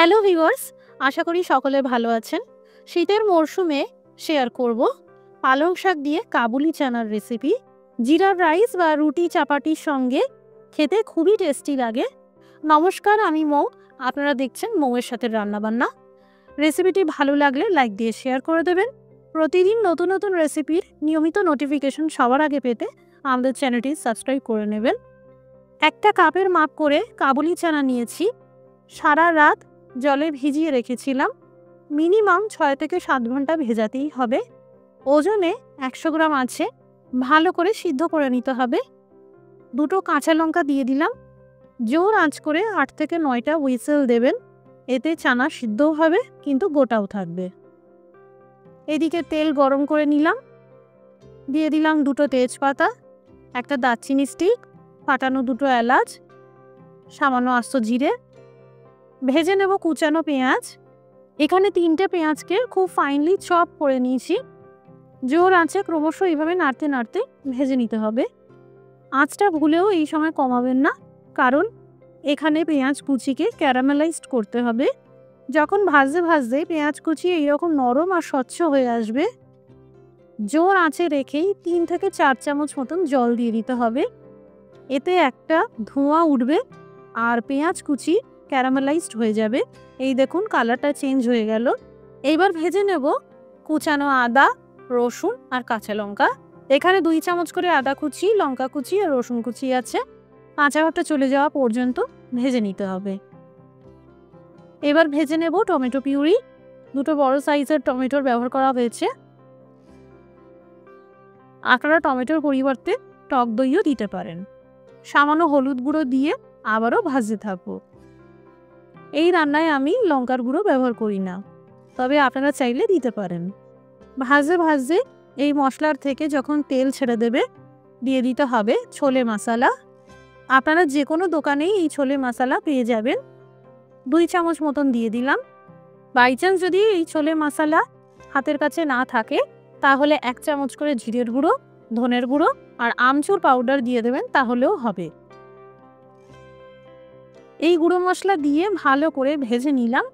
Hello viewers, আশা করি সকলে ভালো আছেন। শীতের মরশুমে শেয়ার করব পালং শাক দিয়ে কাবুলি চানার রেসিপি। জিরার রাইস বা রুটি চাপাটির সঙ্গে খেতে খুবই টেস্টি লাগে। নমস্কার, আমি মৌ। আপনারা দেখছেন মৌয়ের সাথে রান্নাবান্না। রেসিপিটি ভালো লাগলে লাইক দিয়ে শেয়ার করে দেবেন। প্রতিদিন নতুন নতুন রেসিপির নিয়মিত নোটিফিকেশন সবার আগে পেতে আমাদের চ্যানেলটি সাবস্ক্রাইব করে নেবেন। একটা কাপের মাপ করে কাবুলি চানা নিয়েছি। সারা রাত জলে ভিজিয়ে রেখেছিলাম। মিনিমাম 6 থেকে 7 ঘন্টা ভেজাতেই হবে। ওজনে 100 গ্রাম আছে। ভালো করে সিদ্ধ করে নিতে হবে। দুটো কাঁচা লঙ্কা দিয়ে দিলাম। জোর আঁচ করে 8 থেকে 9টা হুইসেল দেবেন। এতে চানা সিদ্ধও হবে কিন্তু গোটাও থাকবে। এদিকে তেল গরম করে নিলাম। দিয়ে দিলাম দুটো তেজপাতা, একটা দারচিনি স্টিক, ফাটানো দুটো এলাচ, সামান্য আস্ত জিরে। ভেজে নেব কুচানো পেঁয়াজ। এখানে 3টে পেঁয়াজকে খুব ফাইনলি চপ করে নিয়েছি। জোর আঁচে ক্রমশ এইভাবে নাড়তে নাড়তে ভেজে নিতে হবে। আঁচটা ভুলেও এই সময় কমাবেন না, কারণ এখানে পেঁয়াজ কুচিকে ক্যারামেলাইজড করতে হবে। যখন ভাজতে ভাজতে পেঁয়াজ কুচি এইরকম নরম আর স্বচ্ছ হয়ে আসবে, জোর আঁচে রেখেই 3 থেকে 4 চামচ মতন জল দিয়ে দিতে হবে। এতে একটা ধোঁয়া উঠবে আর পেঁয়াজ কুচি ক্যারামেলাইজড হয়ে যাবে। এই দেখুন কালারটা চেঞ্জ হয়ে গেল। এইবার ভেজে নেব কুচানো আদা, রসুন আর কাঁচা লঙ্কা। এখানে 2 চামচ করে আদা কুচি, লঙ্কা কুচি আর রসুন কুচি আছে। কাঁচা ভাবটা চলে যাওয়া পর্যন্ত ভেজে নিতে হবে। এবার ভেজে নেব টমেটো পিউরি। দুটো বড় সাইজের টমেটোর ব্যবহার করা হয়েছে। আপনারা টমেটোর পরিবর্তে টক দইও দিতে পারেন। সামান্য হলুদ গুঁড়ো দিয়ে আবারও ভাজতে থাকবো। এই রান্নায় আমি লঙ্কার গুঁড়ো ব্যবহার করি না, তবে আপনারা চাইলে দিতে পারেন। ভাজতে ভাজতে এই মশলার থেকে যখন তেল ছেড়ে দেবে, দিয়ে দিতে হবে ছোলে মশলা। আপনারা যে কোনো দোকানেই এই ছোলে মশলা পেয়ে যাবেন। 2 চামচ মতন দিয়ে দিলাম। বাই চান্স যদি এই ছোলে মশলা হাতের কাছে না থাকে, তাহলে 1 চামচ করে জিরের গুঁড়ো, ধনের গুঁড়ো আর আমচুর পাউডার দিয়ে দেবেন, তাহলেও হবে। এই গুঁড়ো মশলা দিয়ে ভালো করে ভেজে নিলাম।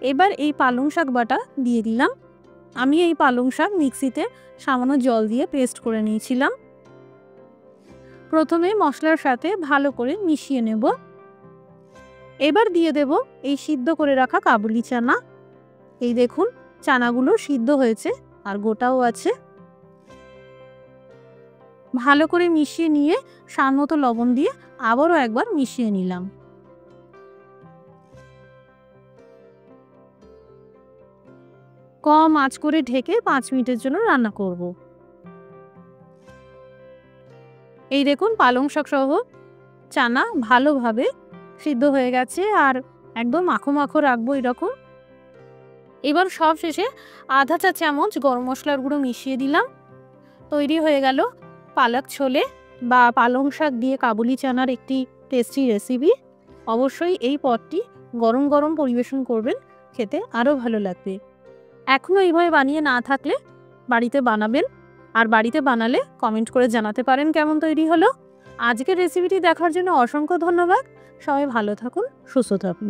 এবার এই পালং শাক বাটা দিয়ে দিলাম। আমি এই পালং শাক মিক্সিতে সামান্য জল দিয়ে পেস্ট করে নিয়েছিলাম। প্রথমে মশলার সাথে ভালো করে মিশিয়ে নেব। এবার দিয়ে দেব এই সিদ্ধ করে রাখা কাবুলি চানা। এই দেখুন চানাগুলো সিদ্ধ হয়েছে আর গোটাও আছে। ভালো করে মিশিয়ে নিয়ে স্বাদ মতো লবণ দিয়ে আবারও একবার মিশিয়ে নিলাম। কম আঁচ করে ঢেকে 5 মিনিটের জন্য রান্না করব। এই দেখুন পালং শাক সহ চানা ভালোভাবে সিদ্ধ হয়ে গেছে আর একদম মাখো মাখো রাখবো এরকম। এবার সব শেষে আধা চা চামচ গরম মশলার গুঁড়ো মিশিয়ে দিলাম। তৈরি হয়ে গেল পালক ছোলে বা পালং শাক দিয়ে কাবুলি চানার একটি টেস্টি রেসিপি। অবশ্যই এই পদটি গরম গরম পরিবেশন করবেন, খেতে আরও ভালো লাগবে। এখনও এইভাবে বানিয়ে না থাকলে বাড়িতে বানাবেন, আর বাড়িতে বানালে কমেন্ট করে জানাতে পারেন কেমন তৈরি হলো। আজকের রেসিপিটি দেখার জন্য অসংখ্য ধন্যবাদ। সবাই ভালো থাকুন, সুস্থ থাকুন।